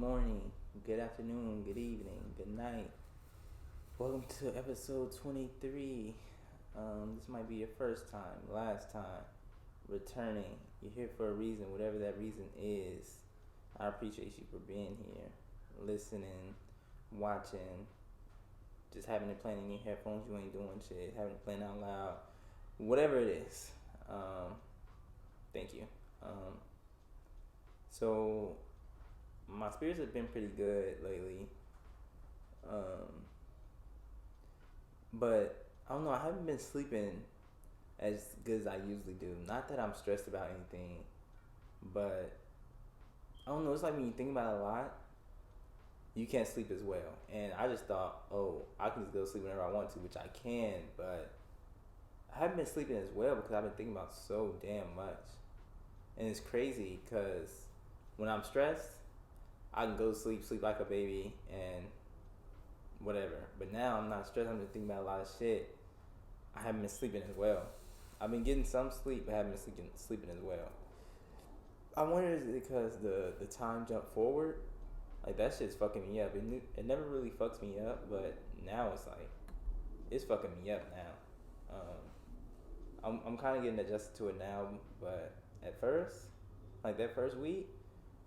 morning, good afternoon, good evening, good night. Welcome to episode 23. This might be your first time, last time, returning. You're here for a reason, whatever that reason is. I appreciate you for being here, listening, watching, just having it playing in your headphones. You ain't doing shit, having it playing out loud, whatever it is. Thank you. So my spirits have been pretty good lately. But I don't know, I haven't been sleeping as good as I usually do. Not that I'm stressed about anything, but I don't know, it's like when you think about it a lot, you can't sleep as well. And I just thought, oh, I can just go sleep whenever I want to, which I can, but I haven't been sleeping as well because I've been thinking about so damn much. And it's crazy because when I'm stressed, I can go to sleep like a baby, and whatever. But now I'm not stressed. I'm just thinking about a lot of shit. I haven't been sleeping as well. I've been getting some sleep, but haven't been sleeping as well. I wonder is it because the time jump forward, like that shit's fucking me up. It never really fucks me up, but now it's like it's fucking me up now. I'm kind of getting adjusted to it now, but at first, like that first week,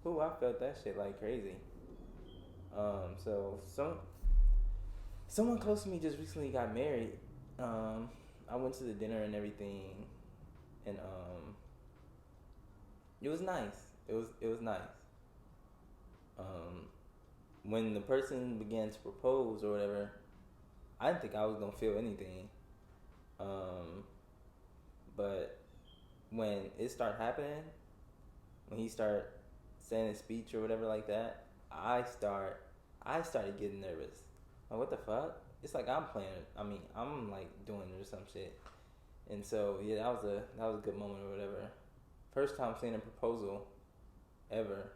ooh, I felt that shit like crazy. So someone close to me just recently got married. I went to the dinner and everything, and it was nice. It was nice. When the person began to propose or whatever, I didn't think I was gonna feel anything. But when it started happening, when he started saying his speech or whatever like that, I started getting nervous. Like, what the fuck? It's like I'm playing. I'm like doing it or some shit. And so yeah, that was a good moment or whatever. First time seeing a proposal ever.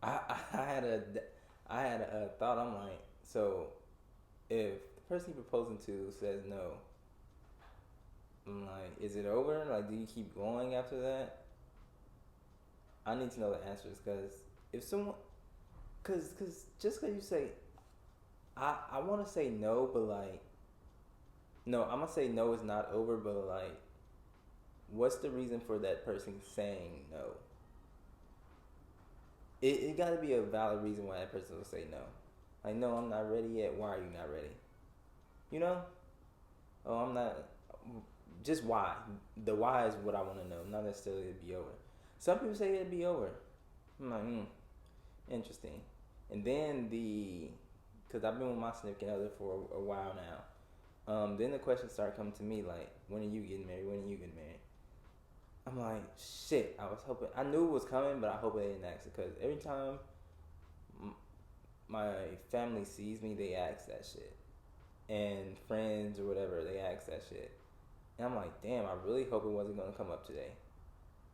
I had a thought. I'm like, so if the person you're proposing to says no, I'm like, is it over? Like, do you keep going after that? I need to know the answers because if someone, cause just cause you say, I want to say no, but like, no, I'm gonna say no is not over, but like, what's the reason for that person saying no? It got to be a valid reason why that person will say no. Like, no, I'm not ready yet. Why are you not ready? You know? Oh, I'm not. Just why. The why is what I want to know, not necessarily it'd be over. Some people say it'd be over. I'm like, interesting. And then because I've been with my significant other for a while now. Then the questions start coming to me like, when are you getting married? When are you getting married? I'm like, shit. I was hoping. I knew it was coming, but I hope they didn't ask it because every time my family sees me, they ask that shit, and friends or whatever, they ask that shit, and I'm like, damn. I really hope it wasn't gonna come up today.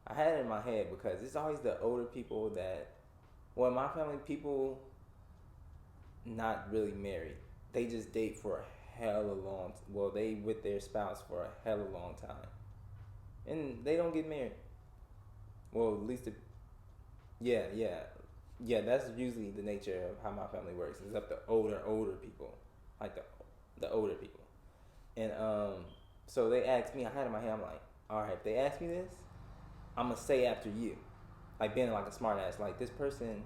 I had it in my head because it's always the older people that, well, my family people, not really married. They just date for a hell of a long. Well, they with their spouse for a hell of a long time, and they don't get married. Well, at least yeah. That's usually the nature of how my family works. It's up to older people, like the older people, and so they asked me. I had it in my head. I'm like, all right, if they ask me this, I'm gonna say after you, like being like a smart ass. Like this person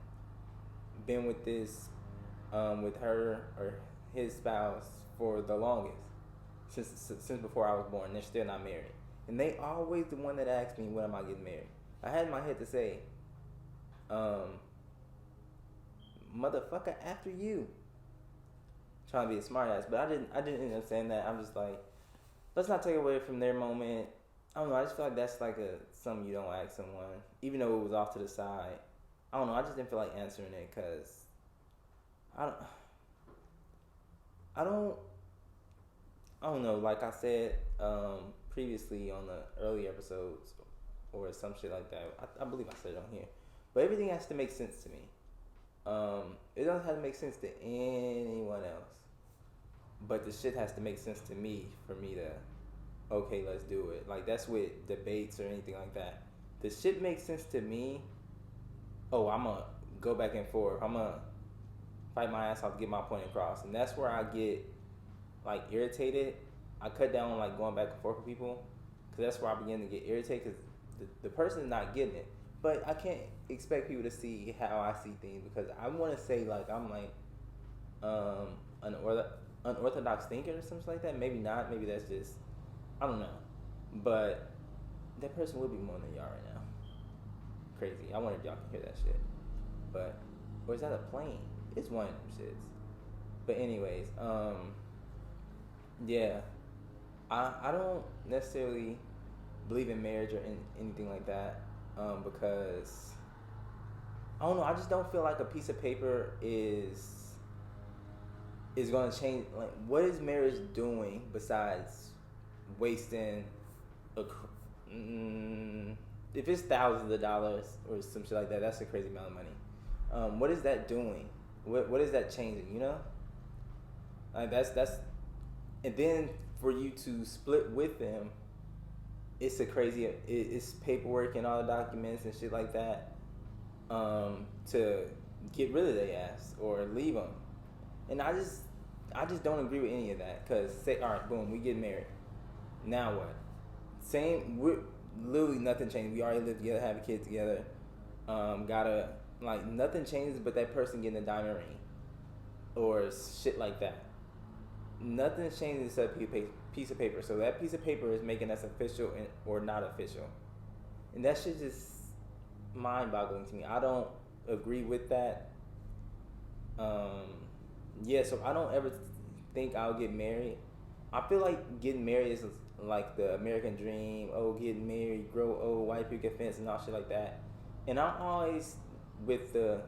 been with this, with her or his spouse for the longest, since before I was born. They're still not married, and they always the one that asks me when am I getting married. I had in my head to say, motherfucker, after you. Trying to be a smart ass, but I didn't end up saying that. I'm just like, let's not take away from their moment. I don't know. I just feel like that's like something you don't ask someone, even though it was off to the side. I don't know. I just didn't feel like answering it because I don't. I don't. I don't know. Like I said previously on the early episodes or some shit like that. I believe I said it on here, but everything has to make sense to me. It doesn't have to make sense to anyone else, but the shit has to make sense to me for me to, okay, let's do it. Like that's with debates or anything like that. The shit makes sense to me. Oh, I'm gonna go back and forth. I'm gonna fight my ass off to get my point across, and that's where I get like irritated. I cut down on like going back and forth with people, because that's where I begin to get irritated, because the person is not getting it. But I can't expect people to see how I see things, because I want to say like I'm like an unorthodox thinker or something like that. Maybe not. Maybe that's just, I don't know. But that person would be more than y'all right now. Crazy. I wonder if y'all can hear that shit. But, or is that a plane? It's one of them shits. But anyways, yeah. I don't necessarily believe in marriage or anything like that, because I don't know. I just don't feel like a piece of paper is going to change. Like, what is marriage doing besides wasting if it's thousands of dollars or some shit like that? That's a crazy amount of money. What is that doing? What is that changing? You know, like that's and then for you to split with them, it's a crazy. It's paperwork and all the documents and shit like that, to get rid of their ass or leave them. And I just don't agree with any of that. Cause say, all right, boom, we get married. Now what? Same. We're literally nothing changed. We already live together, have a kid together. Gotta like nothing changes, but that person getting a diamond ring or shit like that. Nothing changes except a piece of paper. So that piece of paper is making us official or not official, and that shit just mind-boggling to me. I don't agree with that. Yeah, so I don't ever think I'll get married. I feel like getting married is like the American dream. Oh, getting married, grow old, white picket fence, and all shit like that. And I'm always with the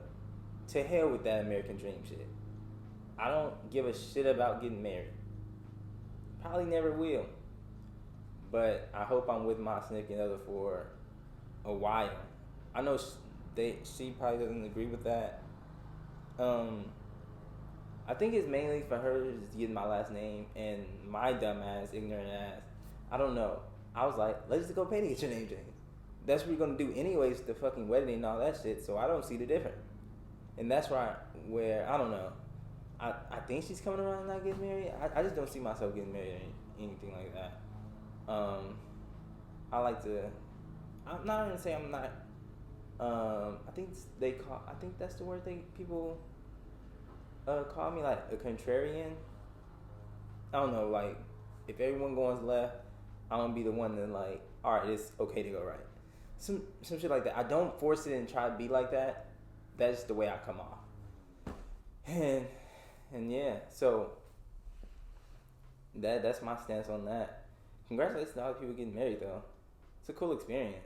to hell with that American dream shit. I don't give a shit about getting married. Probably never will. But I hope I'm with my significant other for a while. I know she probably doesn't agree with that. I think it's mainly for her just getting my last name and my dumb ass, ignorant ass. I don't know. I was like, let's just go pay to get your name changed. That's what we're gonna do anyways, the fucking wedding and all that shit. So I don't see the difference. And that's where I don't know. I think she's coming around and not getting married. I just don't see myself getting married or anything like that. I like to. I'm not gonna say I'm not. I think I think that's the word people call me, like a contrarian. I don't know. Like if everyone goes left, I'm gonna be the one that like, all right, it's okay to go right. Some shit like that. I don't force it and try to be like that. That's the way I come off. And yeah, so that's my stance on that. Congratulations to all the people getting married though. It's a cool experience.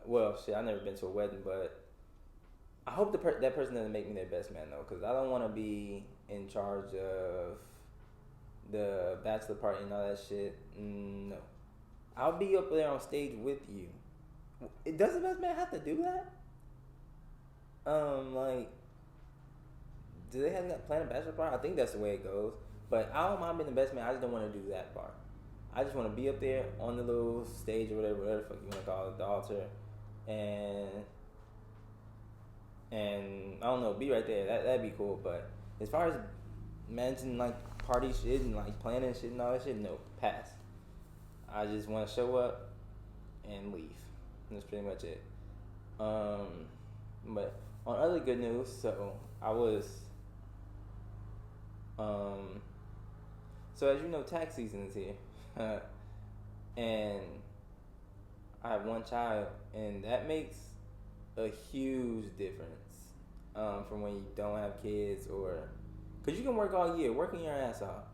Well, shit, I've never been to a wedding, but I hope that person doesn't make me their best man though, because I don't want to be in charge of the bachelor party and all that shit. No, I'll be up there on stage with you. Does the best man have to do that? Like, do they have that plan a bachelor party? I think that's the way it goes. But I don't mind being the best man. I just don't want to do that part. I just want to be up there on the little stage or whatever the fuck you want to call it, the altar, and I don't know, be right there. That'd be cool. But as far as managing like party shit and like planning shit and all that shit, no, pass. I just want to show up and leave. And that's pretty much it. But on other good news, so I was, so as you know, tax season is here, and I have one child, and that makes a huge difference, from when you don't have kids, or, cause you can work all year, working your ass off,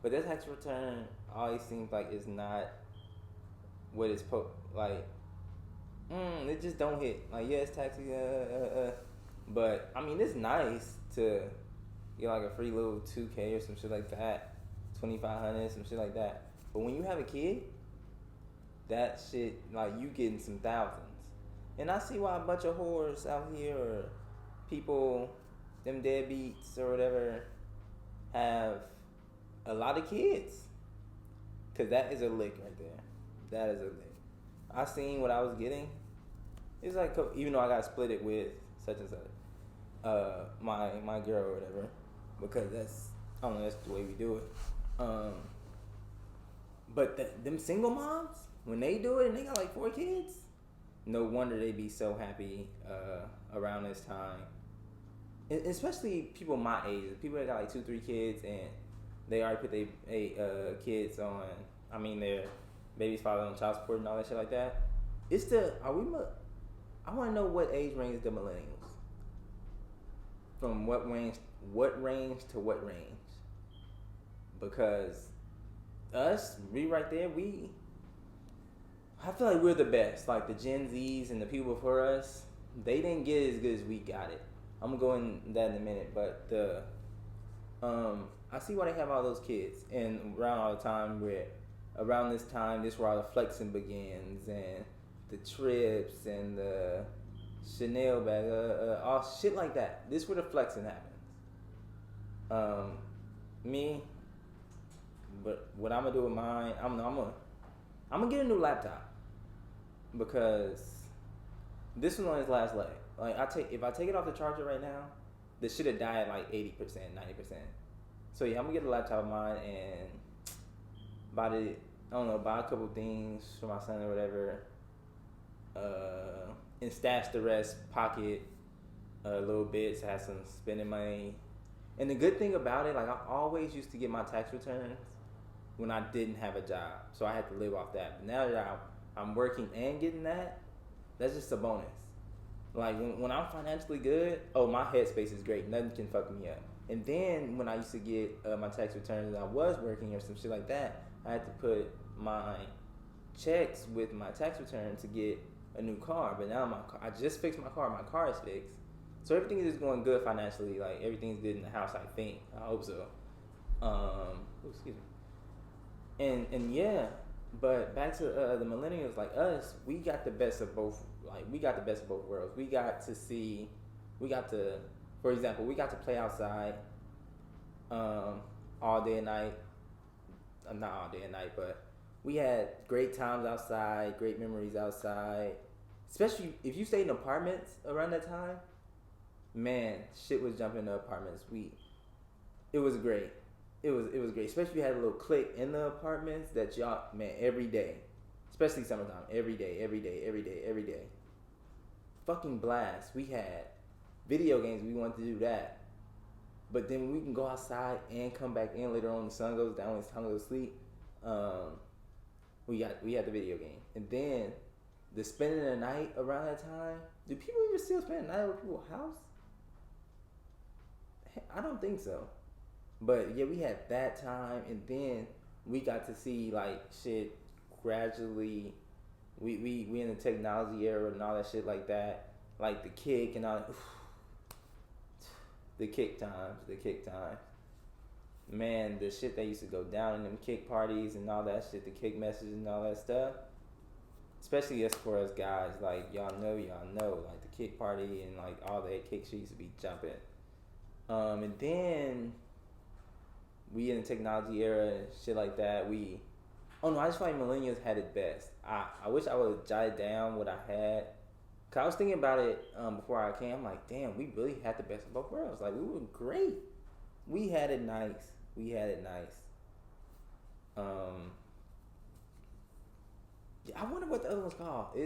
but that tax return always seems like it's not what it's like. It just don't hit. Like, yeah, it's taxi, but I mean, it's nice to get like a free little 2K or some shit like that, 2,500, some shit like that. But when you have a kid, that shit, like, you getting some thousands. And I see why a bunch of whores out here, or people, them deadbeats or whatever, have a lot of kids. Cause that is a lick right there. That is a lick. I seen what I was getting. It's like, even though I got to split it with such and such, my girl or whatever, because I don't know, that's the way we do it. Um, but them single moms, when they do it and they got like 4 kids, no wonder they be so happy around this time. Especially people my age, people that got like 2, 3 kids, and they already put their kids on. I mean, their baby's father on child support and all that shit like that. It's the are we? I want to know what age range the millennials. From what range? What range to what range? Because us, we right there, I feel like we're the best. Like the Gen Zs and the people before us, they didn't get it as good as we got it. I'm gonna go in that in a minute, but I see why they have all those kids, and around all the time around this time, this where all the flexing begins, and the trips and the Chanel bag, all shit like that. This where the flexing happens. Me, but what I'm gonna do with mine, I'm gonna get a new laptop, because this one's on its last leg. Like if I take it off the charger right now, this should have died like 80%, 90%. So yeah, I'm gonna get a laptop of mine and buy a couple things for my son or whatever, and stash the rest, pocket a little bit, so I have some spending money. And the good thing about it, like I always used to get my tax returns when I didn't have a job, so I had to live off that. But now that I'm working and getting that, that's just a bonus. Like when I'm financially good, my headspace is great. Nothing can fuck me up. And then when I used to get my tax returns and I was working or some shit like that, I had to put my checks with my tax return to get a new car. But now I just fixed my car. My car is fixed, so everything is just going good financially. Like everything's good in the house. I think. I hope so. Excuse me. And yeah, but back to the millennials, like us, we got the best of both. Like we got the best of both worlds. For example, we got to play outside all day and night. Not all day and night, but we had great times outside, great memories outside. Especially if you stayed in apartments around that time, man, shit was jumping in the apartments. It was great. It was great. Especially if you had a little clique in the apartments that y'all, man, every day. Especially summertime. Every day. Fucking blast. We had video games. We wanted to do that. But then we can go outside and come back in later on. The sun goes down. It's time to go to sleep. We had the video game. And then the spending the night around that time. Do people even still spend the night over people's house? I don't think so. But yeah, we had that time, and then we got to see like shit gradually. We in the technology era and all that shit like that, like the kick and all. The kick times. Man, the shit that used to go down in them kick parties and all that shit, the kick messages and all that stuff. Especially as for us guys, like y'all know, like the kick party and like all that kick shit used to be jumping. And then we in the technology era and shit like that. I just feel like millennials had it best. I wish I would have jotted down what I had. Cause I was thinking about it before I came. I'm like, damn, we really had the best of both worlds. Like we were great. We had it nice. Yeah, I wonder what the other one's called.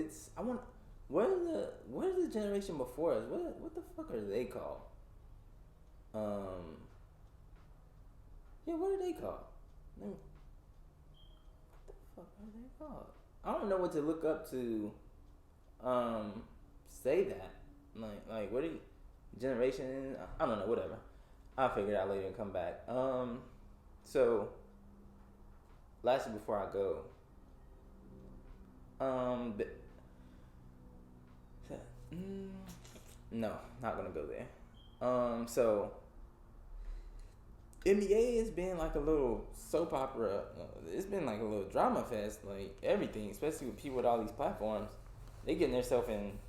What is the generation before us? What the fuck are they called? Yeah, what are they called? What the fuck are they called? I don't know what to look up to say that. Like what are you, generation? I don't know, whatever. I'll figure it out later and come back. So lastly before I go. No, not gonna go there. So NBA has been like a little soap opera. It's been like a little drama fest, like everything, especially with people with all these platforms. They getting themselves in,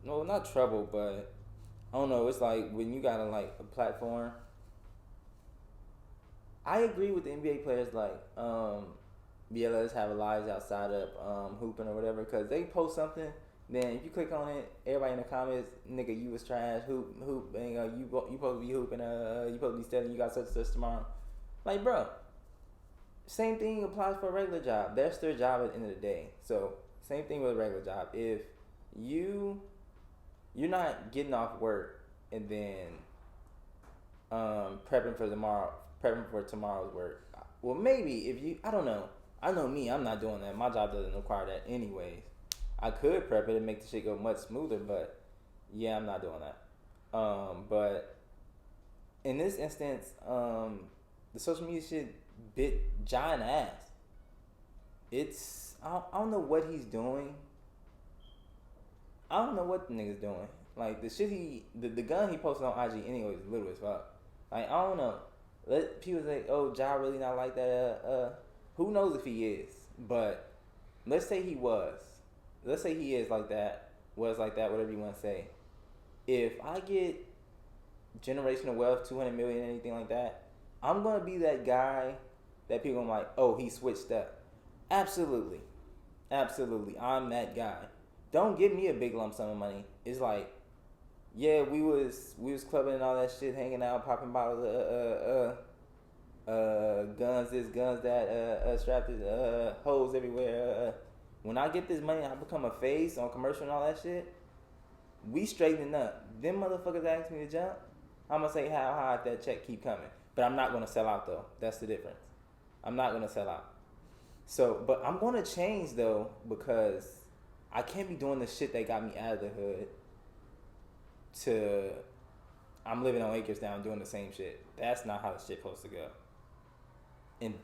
not trouble, but I don't know. It's like when you got a platform. I agree with the NBA players, like, yeah, let's have lives outside of hooping or whatever, because they post something Then if you click on it, everybody in the comments, nigga, you was trash. Hoop, and you supposed to be hooping. You supposed to be studying. You got such tomorrow. Like, bro, same thing applies for a regular job. That's their job at the end of the day. So same thing with a regular job. If you're not getting off work and then prepping for tomorrow's work. Well, maybe if you, I don't know. I know me, I'm not doing that. My job doesn't require that anyways. I could prep it and make the shit go much smoother, but yeah, I'm not doing that. But in this instance, the social media shit bit giant ass. I don't know what he's doing. I don't know what the nigga's doing. Like the shit the gun he posted on IG anyway is little as fuck. Like I don't know. Let people say, oh, Ja really not like that. Who knows if he is? But let's say he was. Let's say he is like that. Was like that. Whatever you want to say. If I get generational wealth, 200 million, anything like that, I'm gonna be that guy that people are like, oh, he switched up. Absolutely, I'm that guy. Don't give me a big lump sum of money. It's like, yeah, we was clubbing and all that shit, hanging out, popping bottles, guns this, guns that, strapped hoes everywhere. When I get this money, I become a face on commercial and all that shit. We straightening up. Them motherfuckers ask me to jump. I'm gonna say how high if that check keep coming, but I'm not gonna sell out though. That's the difference. I'm not gonna sell out. So, but I'm gonna change though because I can't be doing the shit that got me out of the hood. I'm living on acres now and doing the same shit. That's not how the shit supposed to go. And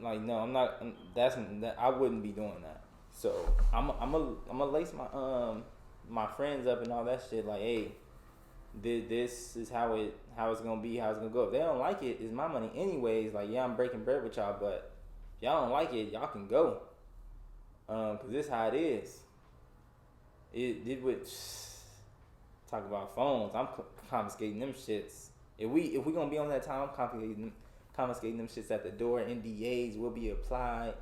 like, no, I'm not. I wouldn't be doing that. So I'm gonna lace my friends up and all that shit. Like, hey, this is how it's gonna be, how it's gonna go. If they don't like it, it's my money anyways. Like, yeah, I'm breaking bread with y'all, but if y'all don't like it, y'all can go. Cause this is how it is. It did with talk about phones. I'm confiscating them shits. If we gonna be on that time, I'm confiscating them shits at the door. NDAs will be applied.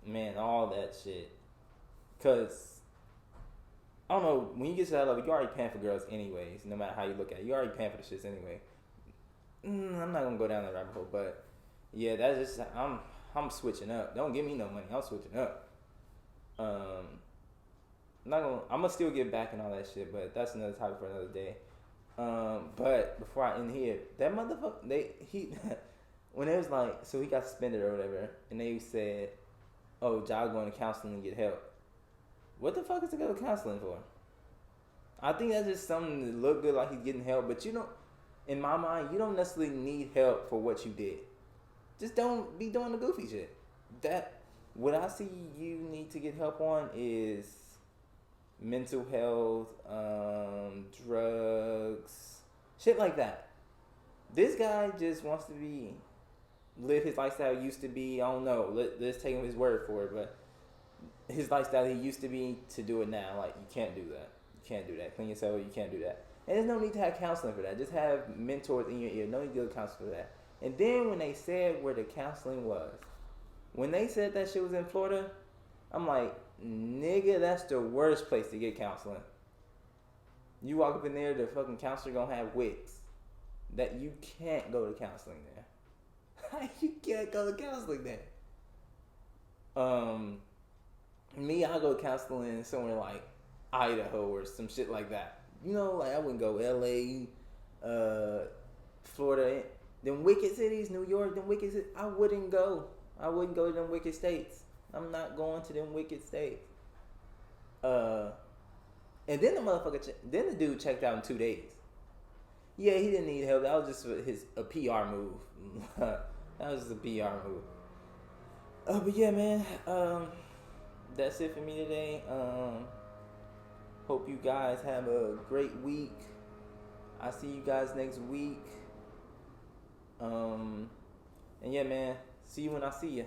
Man, all that shit. Cause I don't know, when you get to that level, you already paying for girls anyways. No matter how you look at it, you already paying for the shits anyway. I'm not gonna go down that rabbit hole, but yeah, that's just I'm switching up. Don't give me no money. I'm switching up. I'm gonna still get back and all that shit, but that's another topic for another day. But before I end here, that motherfucker, when it was like, so he got suspended or whatever, and they said, oh, Ja going to counseling to get help. What the fuck is to go to counseling for? I think that's just something to look good, like he's getting help, but you don't, in my mind, you don't necessarily need help for what you did. Just don't be doing the goofy shit. What I see you need to get help on is mental health, drugs, shit like that. This guy just wants to live his lifestyle used to be. I don't know. Let's take his word for it, but his lifestyle he used to be to do it now. Like, you can't do that. You can't do that. Clean yourself. You can't do that. And there's no need to have counseling for that. Just have mentors in your ear. No need to go to counseling for that. And then when they said where the counseling was, when they said that shit was in Florida, I'm like, nigga, that's the worst place to get counseling. You walk up in there, the fucking counselor gonna have wigs. That you can't go to counseling there. You can't go to counseling there. Me, I go counseling somewhere like Idaho or some shit like that. You know, like I wouldn't go LA, Florida, them wicked cities, New York, them wicked cities. I wouldn't go to them wicked states. I'm not going to them wicked states. And then the dude checked out in 2 days. Yeah, he didn't need help. That was just a PR move. That was just a PR move. But yeah, man. That's it for me today. Hope you guys have a great week. I'll see you guys next week. And yeah, man. See you when I see you.